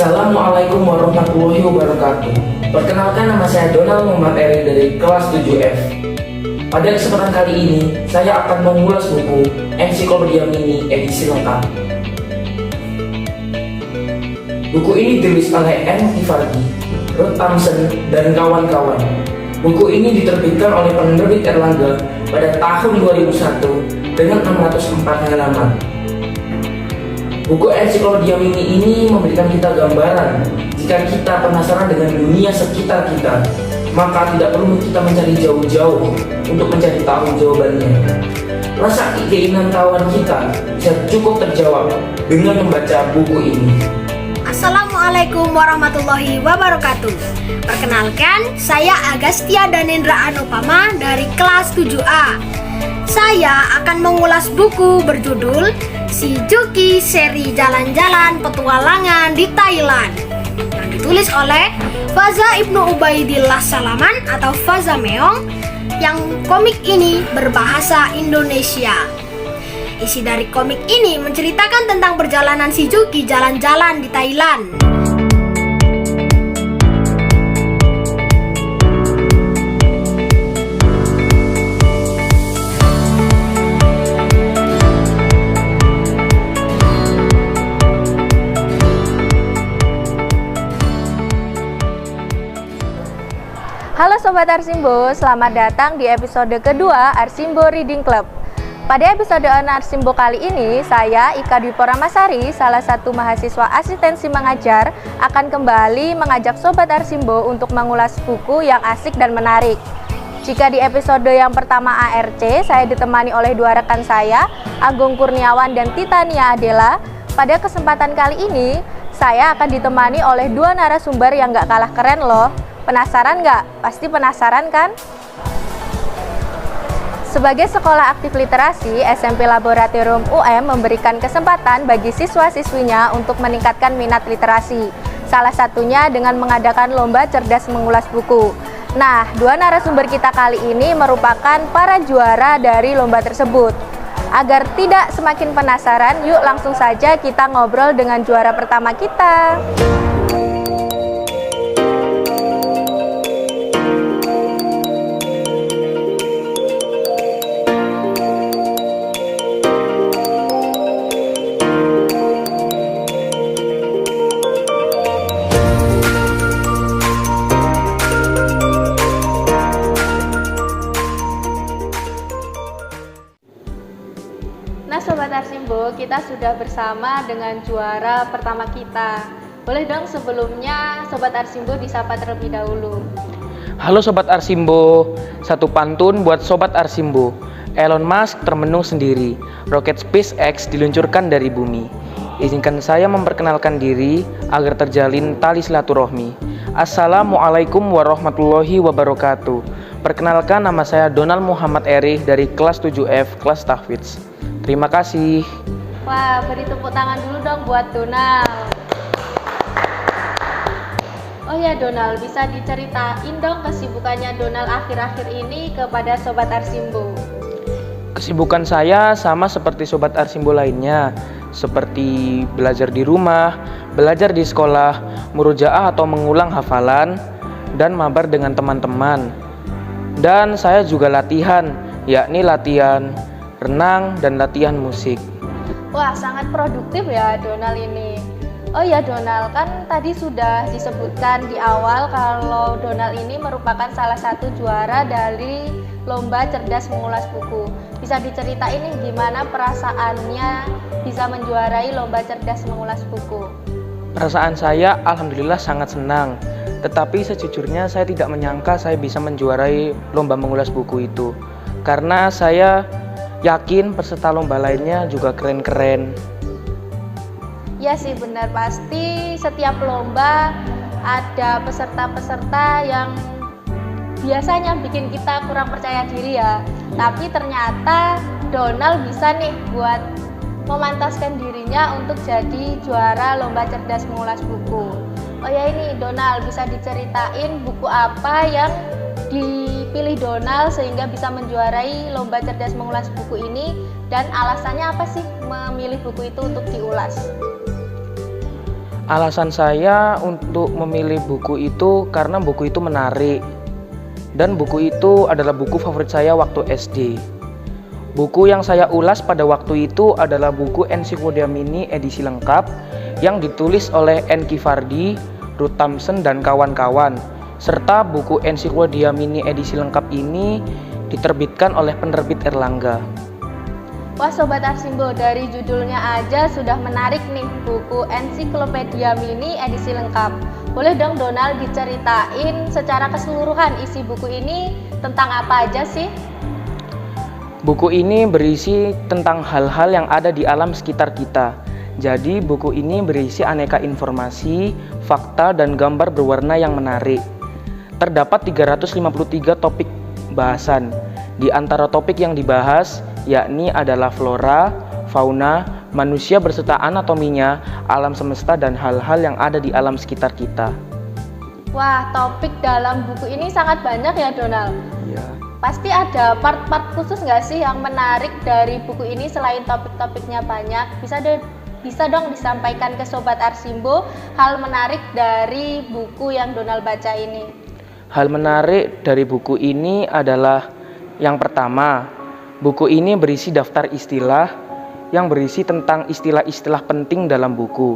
Assalamualaikum warahmatullahi wabarakatuh. Perkenalkan, nama saya Donald Muhammad Eri dari kelas 7F. Pada kesempatan kali ini, saya akan mengulas buku Ensiklopedia Mini edisi lengkap. Buku ini ditulis oleh M. Tifardi, Ruth Thompson, dan kawan-kawan. Buku ini diterbitkan oleh penerbit Erlangga pada tahun 2001 dengan 604 halaman. Buku Ensiklopedia Mini ini memberikan kita gambaran. Jika kita penasaran dengan dunia sekitar kita, maka tidak perlu kita mencari jauh-jauh untuk mencari tahu jawabannya. Rasa keinginan tahuan kita bisa cukup terjawab dengan membaca buku ini. Assalamualaikum warahmatullahi wabarakatuh. Perkenalkan, saya Agastya Danendra Anupama dari kelas 7A. Saya akan mengulas buku berjudul Shizuki Seri Jalan-Jalan Petualangan di Thailand yang ditulis oleh Faza Ibnu Ubaidillah Salaman atau Faza Meong, yang komik ini berbahasa Indonesia. Isi dari komik ini menceritakan tentang perjalanan Shizuki jalan-jalan di Thailand. Halo Sobat Arsimbo, selamat datang di episode kedua Arsimbo Reading Club. Pada episode Arsimbo kali ini, saya Ika Dwi Poramasari, salah satu mahasiswa asistensi mengajar, akan kembali mengajak Sobat Arsimbo untuk mengulas buku yang asik dan menarik. Jika di episode yang pertama ARC, saya ditemani oleh dua rekan saya, Agung Kurniawan dan Titania Adela. Pada kesempatan kali ini, saya akan ditemani oleh dua narasumber yang gak kalah keren loh. Penasaran nggak? Pasti penasaran kan? Sebagai sekolah aktif literasi, SMP Laboratorium UM memberikan kesempatan bagi siswa-siswinya untuk meningkatkan minat literasi. Salah satunya dengan mengadakan lomba cerdas mengulas buku. Nah, dua narasumber kita kali ini merupakan para juara dari lomba tersebut. Agar tidak semakin penasaran, yuk langsung saja kita ngobrol dengan juara pertama kita. Nah Sobat Arsimbo, kita sudah bersama dengan juara pertama kita. Boleh dong sebelumnya Sobat Arsimbo disapa terlebih dahulu. Halo Sobat Arsimbo, satu pantun buat Sobat Arsimbo. Elon Musk termenung sendiri, roket SpaceX diluncurkan dari bumi. Izinkan saya memperkenalkan diri agar terjalin tali silaturahmi. Assalamualaikum warahmatullahi wabarakatuh. Perkenalkan, nama saya Donald Muhammad Eri dari kelas 7F, kelas Tahfidz. Terima kasih. Wah, beri tepuk tangan dulu dong buat Donald. Oh ya Donald, bisa diceritain dong kesibukannya Donald akhir-akhir ini kepada Sobat Arsimbo. Kesibukan saya sama seperti Sobat Arsimbo lainnya, seperti belajar di rumah, belajar di sekolah, murojaah atau mengulang hafalan, dan mabar dengan teman-teman. Dan saya juga latihan, yakni latihan renang dan latihan musik. Wah, sangat produktif ya Donald ini. Oh ya Donald, kan tadi sudah disebutkan di awal kalau Donald ini merupakan salah satu juara dari lomba cerdas mengulas buku. Bisa diceritain nih gimana perasaannya bisa menjuarai lomba cerdas mengulas buku? Perasaan saya alhamdulillah sangat senang. Tetapi sejujurnya saya tidak menyangka saya bisa menjuarai lomba mengulas buku itu. Karena saya yakin peserta lomba lainnya juga keren-keren. Ya sih benar, pasti setiap lomba ada peserta-peserta yang biasanya bikin kita kurang percaya diri ya. Tapi ternyata Donald bisa nih buat memantaskan dirinya untuk jadi juara lomba cerdas mengulas buku. Oh ya ini Donald, bisa diceritain buku apa yang dipilih Donald sehingga bisa menjuarai lomba cerdas mengulas buku ini, dan alasannya apa sih memilih buku itu untuk diulas? Alasan saya untuk memilih buku itu karena buku itu menarik. Dan buku itu adalah buku favorit saya waktu SD. Buku yang saya ulas pada waktu itu adalah buku Ensiklopedia Mini edisi lengkap yang ditulis oleh N. Givardi, Ruth Thompson, dan kawan-kawan. Serta buku Ensiklopedia Mini edisi lengkap ini diterbitkan oleh penerbit Erlangga. Wah Sobat Arsimbo, dari judulnya aja sudah menarik nih, buku Ensiklopedia Mini edisi lengkap. Boleh dong Donald diceritain secara keseluruhan isi buku ini tentang apa aja sih? Buku ini berisi tentang hal-hal yang ada di alam sekitar kita. Jadi buku ini berisi aneka informasi, fakta, dan gambar berwarna yang menarik. Terdapat 353 topik bahasan. Di antara topik yang dibahas yakni adalah flora, fauna, manusia berserta anatominya, alam semesta, dan hal-hal yang ada di alam sekitar kita. Wah, topik dalam buku ini sangat banyak ya Donald? Ya. Pasti ada part-part khusus nggak sih yang menarik dari buku ini selain topik-topiknya banyak? Bisa dong disampaikan ke Sobat Arsimbo hal menarik dari buku yang Donald baca ini. Hal menarik dari buku ini adalah yang pertama, buku ini berisi daftar istilah yang berisi tentang istilah-istilah penting dalam buku.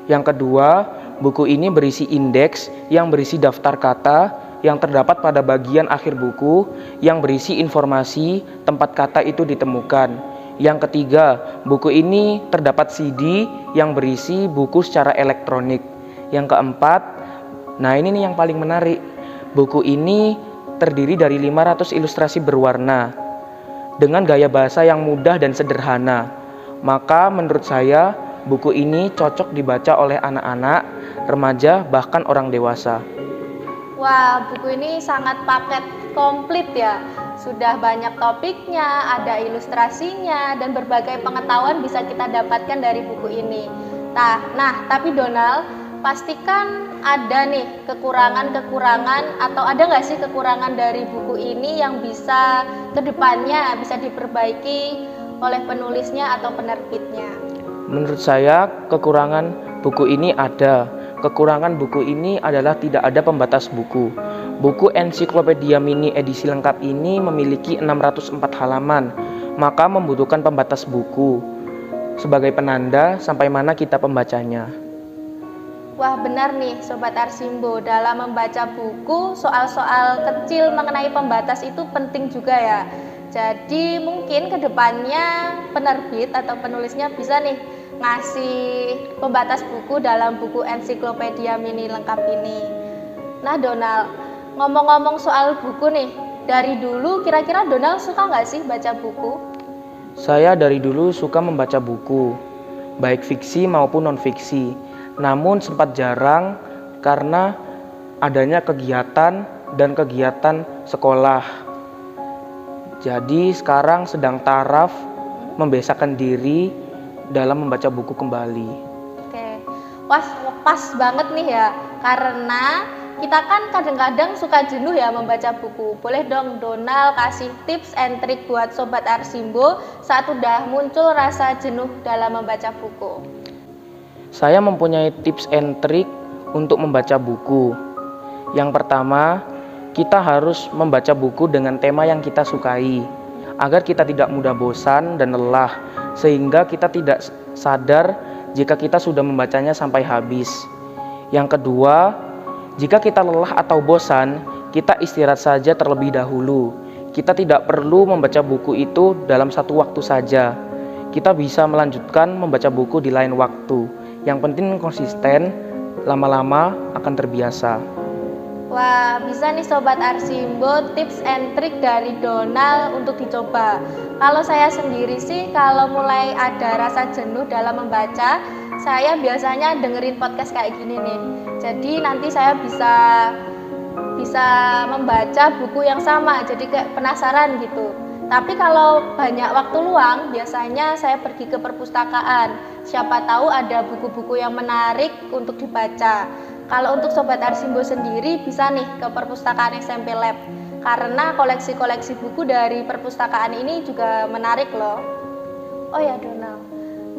Yang kedua, buku ini berisi indeks yang berisi daftar kata yang terdapat pada bagian akhir buku yang berisi informasi tempat kata itu ditemukan. Yang ketiga, buku ini terdapat CD yang berisi buku secara elektronik. Yang keempat, nah ini nih yang paling menarik, buku ini terdiri dari 500 ilustrasi berwarna dengan gaya bahasa yang mudah dan sederhana. Maka menurut saya buku ini cocok dibaca oleh anak-anak, remaja, bahkan orang dewasa. Wah, buku ini sangat paket komplit ya. Sudah banyak topiknya, ada ilustrasinya, dan berbagai pengetahuan bisa kita dapatkan dari buku ini. Nah, tapi Donald, pastikan ada nih kekurangan-kekurangan atau ada nggak sih kekurangan dari buku ini yang bisa kedepannya bisa diperbaiki oleh penulisnya atau penerbitnya? Menurut saya kekurangan buku ini ada. Kekurangan buku ini adalah tidak ada pembatas buku. Buku Ensiklopedia Mini edisi lengkap ini memiliki 604 halaman, maka membutuhkan pembatas buku sebagai penanda sampai mana kita pembacanya. Wah benar nih Sobat Arsimbo, dalam membaca buku soal-soal kecil mengenai pembatas itu penting juga ya. Jadi mungkin kedepannya penerbit atau penulisnya bisa nih ngasih pembatas buku dalam buku Ensiklopedia Mini lengkap ini. Nah Donald, ngomong-ngomong soal buku nih, dari dulu kira-kira Donald suka nggak sih baca buku? Saya dari dulu suka membaca buku, baik fiksi maupun non-fiksi. Namun sempat jarang karena adanya kegiatan dan kegiatan sekolah. Jadi sekarang sedang taraf membiasakan diri dalam membaca buku kembali. Oke, pas banget nih ya, karena kita kan kadang-kadang suka jenuh ya membaca buku. Boleh dong Donald kasih tips and trik buat Sobat Arsimbo saat udah muncul rasa jenuh dalam membaca buku. Saya mempunyai tips and trik untuk membaca buku. Yang pertama, kita harus membaca buku dengan tema yang kita sukai, agar kita tidak mudah bosan dan lelah, sehingga kita tidak sadar jika kita sudah membacanya sampai habis. Yang kedua, jika kita lelah atau bosan, kita istirahat saja terlebih dahulu. Kita tidak perlu membaca buku itu dalam satu waktu saja. Kita bisa melanjutkan membaca buku di lain waktu. Yang penting konsisten, lama-lama akan terbiasa. Wah, bisa nih Sobat Arsimbo tips and trik dari Donald untuk dicoba. Kalau saya sendiri sih, kalau mulai ada rasa jenuh dalam membaca, saya biasanya dengerin podcast kayak gini nih. Jadi nanti saya bisa membaca buku yang sama, jadi kayak penasaran gitu. Tapi kalau banyak waktu luang, biasanya saya pergi ke perpustakaan. Siapa tahu ada buku-buku yang menarik untuk dibaca. Kalau untuk Sobat Arsimbo sendiri bisa nih ke perpustakaan SMP Lab. Karena koleksi-koleksi buku dari perpustakaan ini juga menarik loh. Oh ya Donald,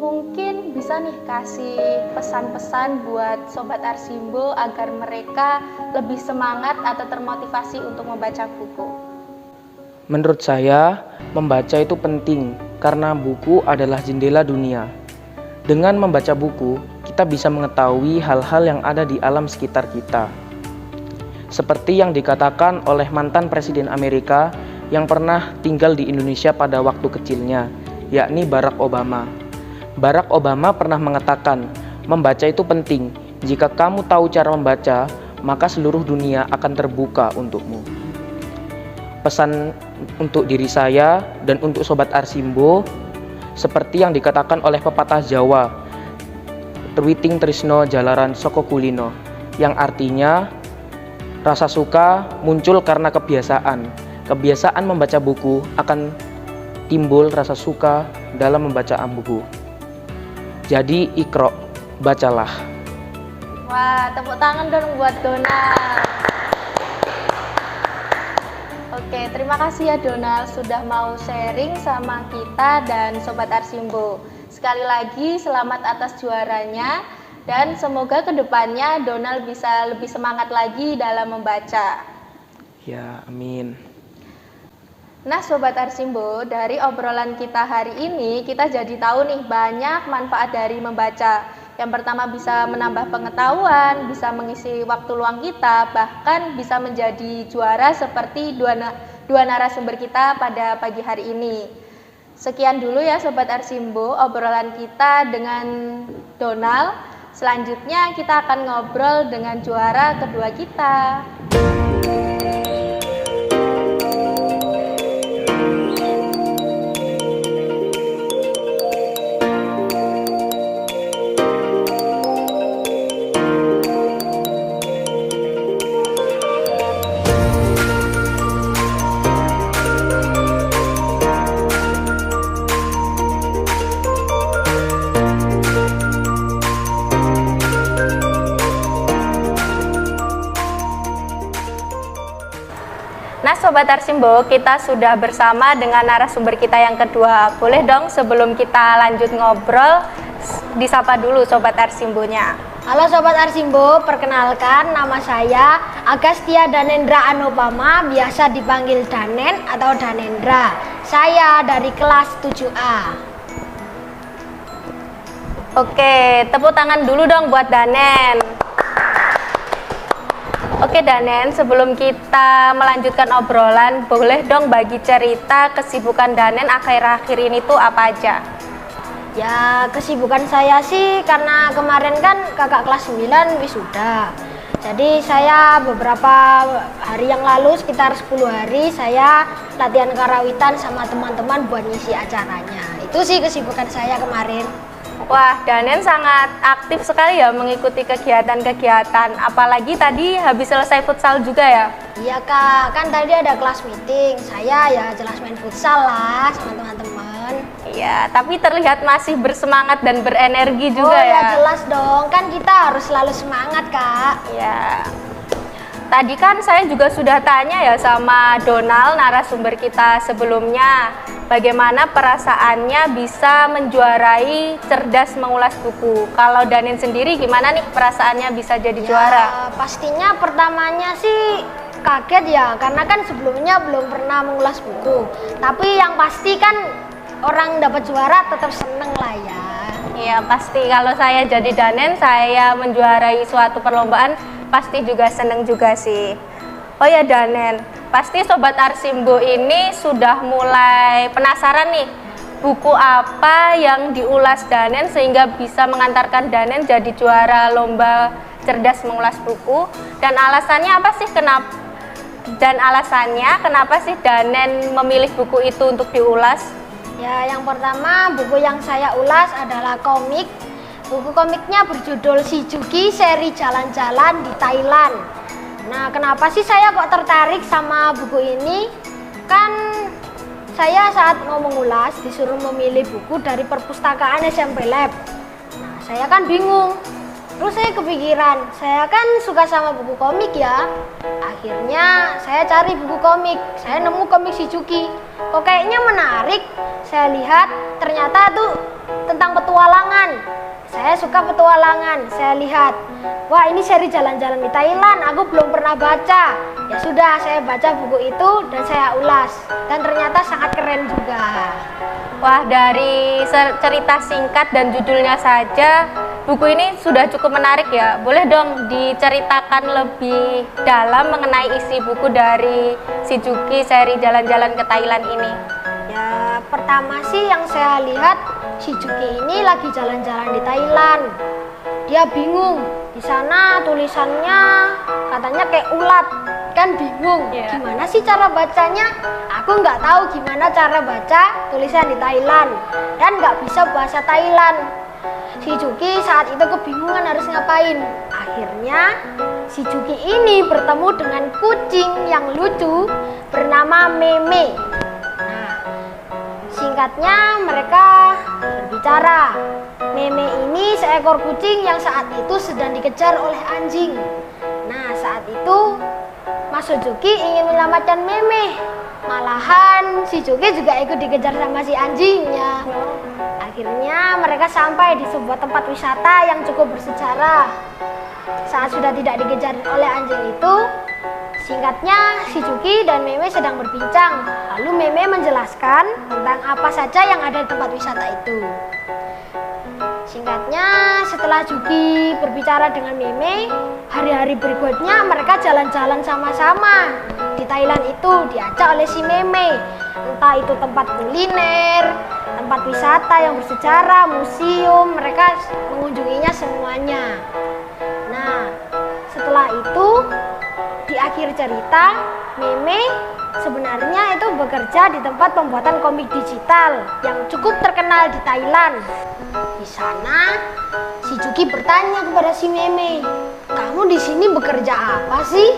Mungkin bisa nih kasih pesan-pesan buat Sobat Arsimbo agar mereka lebih semangat atau termotivasi untuk membaca buku. Menurut saya, membaca itu penting karena buku adalah jendela dunia. Dengan membaca buku, kita bisa mengetahui hal-hal yang ada di alam sekitar kita. Seperti yang dikatakan oleh mantan Presiden Amerika yang pernah tinggal di Indonesia pada waktu kecilnya, yakni Barack Obama. Barack Obama pernah mengatakan, membaca itu penting. Jika kamu tahu cara membaca, maka seluruh dunia akan terbuka untukmu. Pesan untuk diri saya dan untuk Sobat Arsimbo, seperti yang dikatakan oleh pepatah Jawa, Triwiting Trisno Jalaran Soko Kulino, yang artinya rasa suka muncul karena kebiasaan. Kebiasaan membaca buku akan timbul rasa suka dalam membaca buku. Jadi ikro, bacalah. Wah, tepuk tangan dong buat Donald. Oke, terima kasih ya Donald sudah mau sharing sama kita dan Sobat Arsimbo. Sekali lagi selamat atas juaranya dan semoga kedepannya Donald bisa lebih semangat lagi dalam membaca. Ya, amin. Nah Sobat Arsimbo, dari obrolan kita hari ini kita jadi tahu nih banyak manfaat dari membaca. Yang pertama bisa menambah pengetahuan, bisa mengisi waktu luang kita, bahkan bisa menjadi juara seperti dua narasumber kita pada pagi hari ini. Sekian dulu ya Sobat Arsimbo obrolan kita dengan Donald. Selanjutnya kita akan ngobrol dengan juara kedua kita. Nah Sobat Arsimbo, kita sudah bersama dengan narasumber kita yang kedua. Boleh dong sebelum kita lanjut ngobrol, disapa dulu Sobat Arsimbonya. Halo Sobat Arsimbo, perkenalkan nama saya Agastya Danendra Anupama, biasa dipanggil Danen atau Danendra. Saya dari kelas 7A. Oke, tepuk tangan dulu dong buat Danen. Oke Danen, sebelum kita melanjutkan obrolan, boleh dong bagi cerita kesibukan Danen akhir-akhir ini tuh apa aja? Ya, kesibukan saya sih karena kemarin kan kakak kelas 9 wisuda. Jadi saya beberapa hari yang lalu, sekitar 10 hari, saya latihan karawitan sama teman-teman buat ngisi acaranya. Itu sih kesibukan saya kemarin. Wah, Danen sangat aktif sekali ya mengikuti kegiatan-kegiatan. Apalagi tadi habis selesai futsal juga ya? Iya kak, kan tadi ada kelas meeting. Saya ya jelas main futsal lah sama teman-teman. Iya, tapi terlihat masih bersemangat dan berenergi juga ya. Oh ya? ya jelas dong, kan kita harus selalu semangat kak. Iya. Tadi kan saya juga sudah tanya ya sama Donald, narasumber kita sebelumnya, bagaimana perasaannya bisa menjuarai cerdas mengulas buku. Kalau Danen sendiri gimana nih perasaannya bisa jadi juara? Pastinya pertamanya sih kaget ya, karena kan sebelumnya belum pernah mengulas buku. Tapi yang pasti kan orang dapat juara tetap seneng lah ya. Iya pasti, kalau saya jadi Danen, saya menjuarai suatu perlombaan, pasti juga seneng juga sih. Oh ya Danen, pasti Sobat Arsimbo ini sudah mulai penasaran nih, buku apa yang diulas Danen sehingga bisa mengantarkan Danen jadi juara lomba cerdas mengulas buku, dan alasannya apa sih kenapa sih Danen memilih buku itu untuk diulas? Ya, yang pertama buku yang saya ulas adalah komik. Buku komiknya berjudul Si Juki Seri Jalan-Jalan di Thailand. Nah, kenapa sih saya kok tertarik sama buku ini? Kan saya saat mau mengulas disuruh memilih buku dari perpustakaan SMP Lab. Nah, saya kan bingung. Terus saya kepikiran, saya kan suka sama buku komik ya. Akhirnya saya cari buku komik, saya nemu komik Shizuki. Kok kayaknya menarik. Saya lihat ternyata tuh tentang petualangan. Saya suka petualangan. Saya lihat, wah ini seri jalan-jalan di Thailand, aku belum pernah baca. Ya sudah, saya baca buku itu dan saya ulas. Dan ternyata sangat keren juga. Wah, dari cerita singkat dan judulnya saja, buku ini sudah cukup menarik ya. Boleh dong diceritakan lebih dalam mengenai isi buku dari Shizuki seri jalan-jalan ke Thailand ini? Ya, pertama sih yang saya lihat, Shizuki ini lagi jalan-jalan di Thailand. Dia bingung, di sana tulisannya katanya kayak ulat, kan bingung. Iya. Gimana sih cara bacanya? Aku nggak tahu gimana cara baca tulisan di Thailand dan nggak bisa bahasa Thailand. Shizuki saat itu kebingungan harus ngapain. Akhirnya Shizuki ini bertemu dengan kucing yang lucu bernama Meme. Nah, singkatnya mereka berbicara. Meme ini seekor kucing yang saat itu sedang dikejar oleh anjing. Nah, saat itu Mas Shizuki ingin menyelamatkan Meme. Malahan Shizuki juga ikut dikejar sama si anjingnya. Akhirnya mereka sampai di sebuah tempat wisata yang cukup bersejarah. Saat sudah tidak dikejar oleh anjing itu, singkatnya Shizuki dan Meme sedang berbincang. Lalu Meme menjelaskan tentang apa saja yang ada di tempat wisata itu. Singkatnya, setelah Juki berbicara dengan Meme, hari-hari berikutnya mereka jalan-jalan sama-sama. Di Thailand itu diajak oleh si Meme. Entah itu tempat kuliner, tempat wisata yang bersejarah, museum, mereka mengunjunginya semuanya. Nah, setelah itu di akhir cerita, Meme sebenarnya itu bekerja di tempat pembuatan komik digital yang cukup terkenal di Thailand. Di sana, Shizuki bertanya kepada si Meme, "Kamu di sini bekerja apa sih?"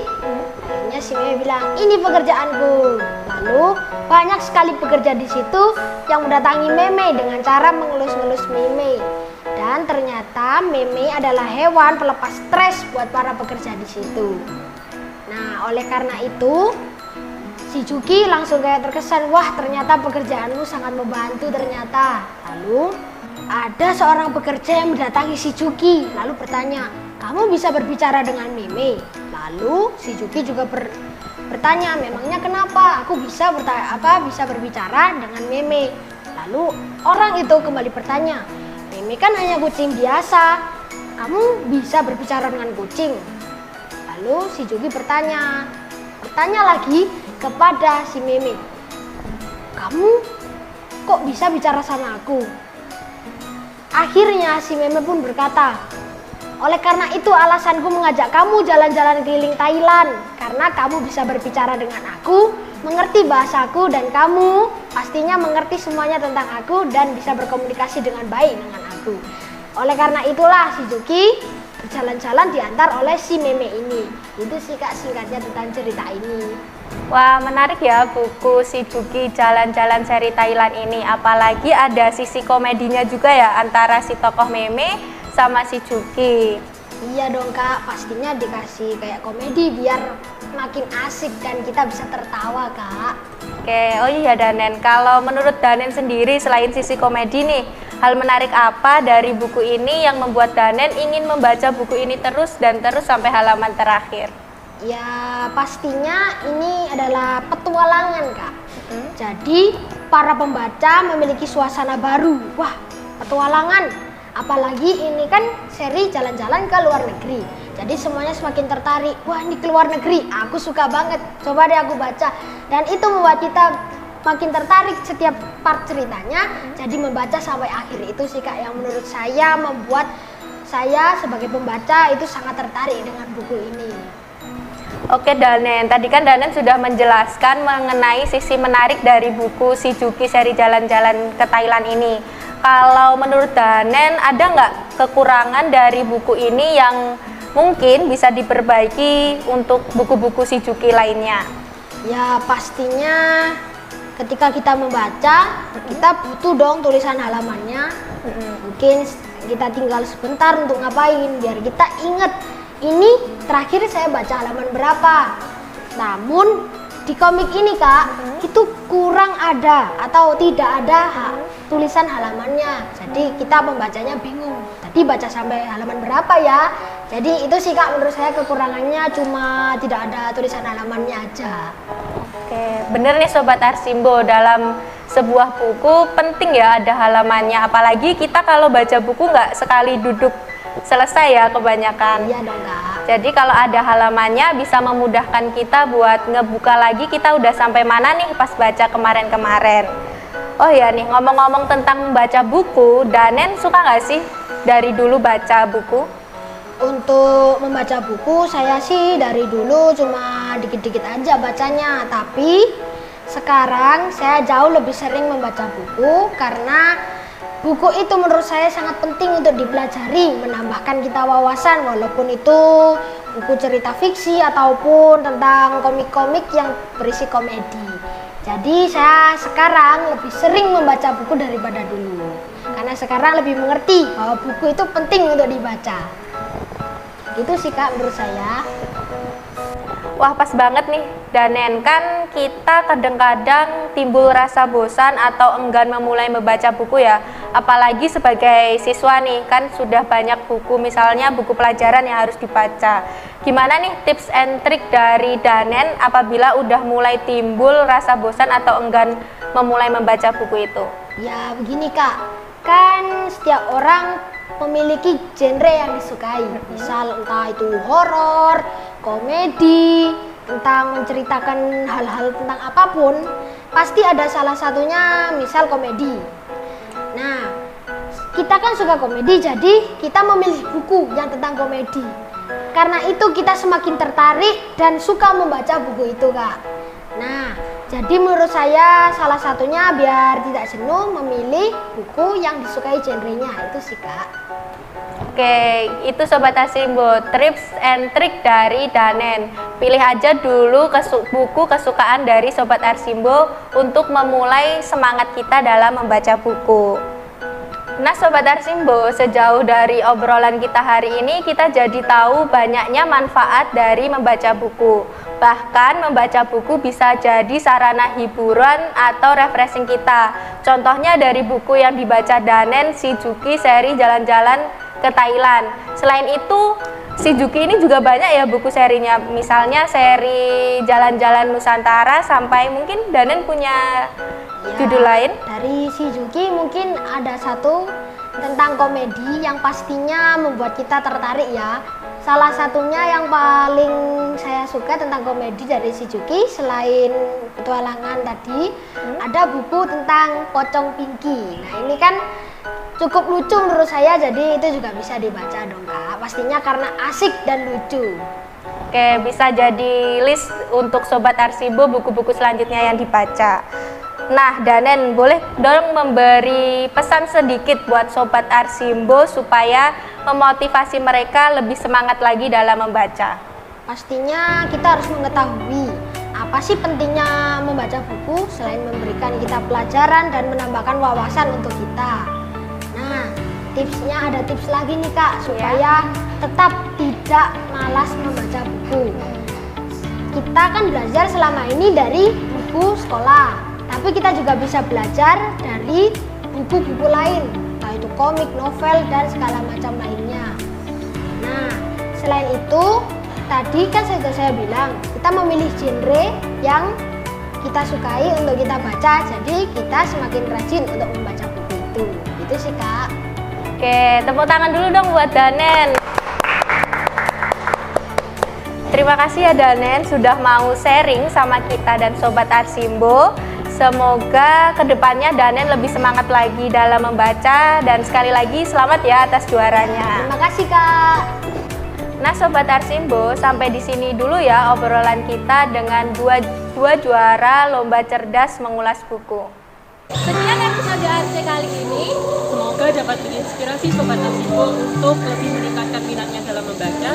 Akhirnya si Meme bilang, "Ini pekerjaanku." Lalu banyak sekali pekerja di situ yang mendatangi Meme dengan cara mengelus-ngelus Meme. Dan ternyata Meme adalah hewan pelepas stres buat para pekerja di situ. Nah, oleh karena itu Shizuki langsung kayak terkesan, wah ternyata pekerjaanmu sangat membantu ternyata. Lalu ada seorang pekerja yang mendatangi Shizuki lalu bertanya, "Kamu bisa berbicara dengan Meme?" Lalu Shizuki juga bertanya, "Memangnya kenapa aku bisa berbicara dengan Meme?" Lalu orang itu kembali bertanya, "Meme kan hanya kucing biasa, kamu bisa berbicara dengan kucing?" Lalu Shizuki bertanya lagi kepada si Meme, "Kamu kok bisa bicara sama aku?" Akhirnya si Meme pun berkata, "Oleh karena itu alasanku mengajak kamu jalan-jalan keliling Thailand, karena kamu bisa berbicara dengan aku, mengerti bahasaku, dan kamu pastinya mengerti semuanya tentang aku dan bisa berkomunikasi dengan baik dengan aku. Oleh karena itulah Shizuki berjalan-jalan diantar oleh si Meme ini." Itu sih Kak singkatnya tentang cerita ini. Wah, menarik ya buku Shizuki Jalan-Jalan seri Thailand ini. Apalagi ada sisi komedinya juga ya antara si tokoh Meme sama Shizuki. Iya dong Kak, pastinya dikasih kayak komedi biar makin asik dan kita bisa tertawa Kak. Oke, oh iya Danen, kalau menurut Danen sendiri selain sisi komedi nih, hal menarik apa dari buku ini yang membuat Danen ingin membaca buku ini terus dan terus sampai halaman terakhir? Ya pastinya ini adalah petualangan Kak. Jadi para pembaca memiliki suasana baru. Wah, petualangan. Apalagi ini kan seri jalan-jalan ke luar negeri. Jadi semuanya semakin tertarik. Wah, ini ke luar negeri. Aku suka banget. Coba deh aku baca. Dan itu membuat kita makin tertarik setiap part ceritanya. Jadi membaca sampai akhir. Itu sih Kak yang menurut saya membuat saya sebagai pembaca itu sangat tertarik dengan buku ini. Oke Danen, tadi kan Danen sudah menjelaskan mengenai sisi menarik dari buku Shizuki seri Jalan-Jalan ke Thailand ini. Kalau menurut Danen, ada nggak kekurangan dari buku ini yang mungkin bisa diperbaiki untuk buku-buku Shizuki lainnya? Ya pastinya ketika kita membaca, kita butuh dong tulisan halamannya. Mungkin kita tinggal sebentar untuk ngapain, biar kita inget ini terakhir saya baca halaman berapa. Namun di komik ini Kak, itu kurang ada atau tidak ada tulisan halamannya. Jadi kita pembacanya bingung. Tadi baca sampai halaman berapa ya? Jadi itu sih Kak menurut saya kekurangannya, cuma tidak ada tulisan halamannya aja. Oke, bener nih Sobat Arsimbo, dalam sebuah buku penting ya ada halamannya. Apalagi kita kalau baca buku nggak sekali duduk selesai ya kebanyakan. Iya dong Kak. Jadi kalau ada halamannya bisa memudahkan kita buat ngebuka lagi kita udah sampai mana nih pas baca kemarin-kemarin. Oh ya nih, ngomong-ngomong tentang membaca buku, Danen suka nggak sih dari dulu baca buku? Untuk membaca buku saya sih dari dulu cuma dikit-dikit aja bacanya, tapi sekarang saya jauh lebih sering membaca buku karena buku itu menurut saya sangat penting untuk dipelajari, menambahkan kita wawasan walaupun itu buku cerita fiksi ataupun tentang komik-komik yang berisi komedi. Jadi saya sekarang lebih sering membaca buku daripada dulu karena sekarang lebih mengerti bahwa buku itu penting untuk dibaca. Itu sih Kak menurut saya. Wah pas banget nih Danen, kan kita kadang-kadang timbul rasa bosan atau enggan memulai membaca buku ya. Apalagi sebagai siswa nih, kan sudah banyak buku, misalnya buku pelajaran yang harus dibaca. Gimana nih tips and trick dari Danen apabila udah mulai timbul rasa bosan atau enggan memulai membaca buku itu? Ya begini Kak, kan setiap orang memiliki genre yang disukai. Misal entah itu horor, komedi, tentang menceritakan hal-hal tentang apapun, pasti ada salah satunya misal komedi. Nah, kita kan suka komedi, jadi kita memilih buku yang tentang komedi. Karena itu kita semakin tertarik dan suka membaca buku itu Kak. Nah, jadi menurut saya salah satunya biar tidak jenuh memilih buku yang disukai genrenya, itu sih Kak. Oke, itu Sobat Arsimbo, tips and trick dari Danen. Pilih aja dulu buku kesukaan dari Sobat Arsimbo untuk memulai semangat kita dalam membaca buku. Nah Sobat Arsimbo, sejauh dari obrolan kita hari ini kita jadi tahu banyaknya manfaat dari membaca buku. Bahkan membaca buku bisa jadi sarana hiburan atau refreshing kita. Contohnya dari buku yang dibaca Danen, si Juki seri jalan-jalan ke Thailand. Selain itu, si Juki ini juga banyak ya buku serinya. Misalnya seri jalan-jalan Nusantara sampai mungkin Danen punya judul lain. Dari si Juki mungkin ada satu tentang komedi yang pastinya membuat kita tertarik ya. Salah satunya yang paling saya suka tentang komedi dari si Juki selain petualangan tadi, ada buku tentang Pocong Pinky. Nah ini kan cukup lucu menurut saya, jadi itu juga bisa dibaca dong Kak. Pastinya karena asik dan lucu. Oke, bisa jadi list untuk Sobat Arsimbo buku-buku selanjutnya yang dibaca. Nah, Danen boleh dong memberi pesan sedikit buat Sobat Arsimbo supaya memotivasi mereka lebih semangat lagi dalam membaca. Pastinya kita harus mengetahui apa sih pentingnya membaca buku selain memberikan kita pelajaran dan menambahkan wawasan untuk kita. Nah, tipsnya ada tips lagi nih Kak, supaya tetap tidak malas membaca buku. Kita kan belajar selama ini dari buku sekolah. Tapi kita juga bisa belajar dari buku-buku lain, entah itu komik, novel, dan segala macam lainnya. Nah, selain itu, tadi kan sudah saya bilang, kita memilih genre yang kita sukai untuk kita baca, jadi kita semakin rajin untuk membaca buku itu. Itu sih Kak. Oke, tepuk tangan dulu dong buat Danen. Terima kasih ya Danen sudah mau sharing sama kita dan Sobat Arsimbo. Semoga kedepannya Danen lebih semangat lagi dalam membaca dan sekali lagi selamat ya atas juaranya. Terima kasih Kak. Nah Sobat Arsimbo, sampai di sini dulu ya obrolan kita dengan dua juara lomba cerdas mengulas buku. Sekian episode RC kali ini, semoga dapat menginspirasi Sobat Arsimbo untuk lebih meningkatkan minatnya dalam membaca.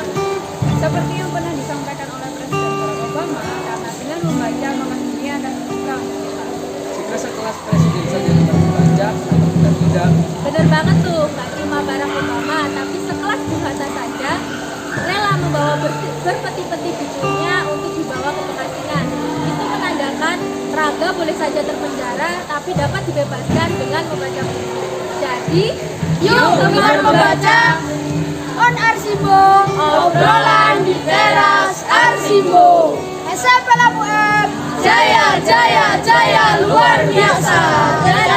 Seperti yang pernah disampaikan oleh Presiden Barack Obama, karena dengan membaca maka dunia dan terbuka. Jika sekelas presiden saja dapat membaca, atau kita tidak. Bener banget tuh, gak cuma barang berpeti-peti bukunya untuk dibawa ke pengasingan. Itu menandakan Raga boleh saja terpenjara, tapi dapat dibebaskan dengan membaca buku. Jadi, yuk gemar membaca. On Arsimbo, Obrolan di teras Arsimbo. SMP Labu M. Jaya, jaya, jaya luar biasa. Jaya.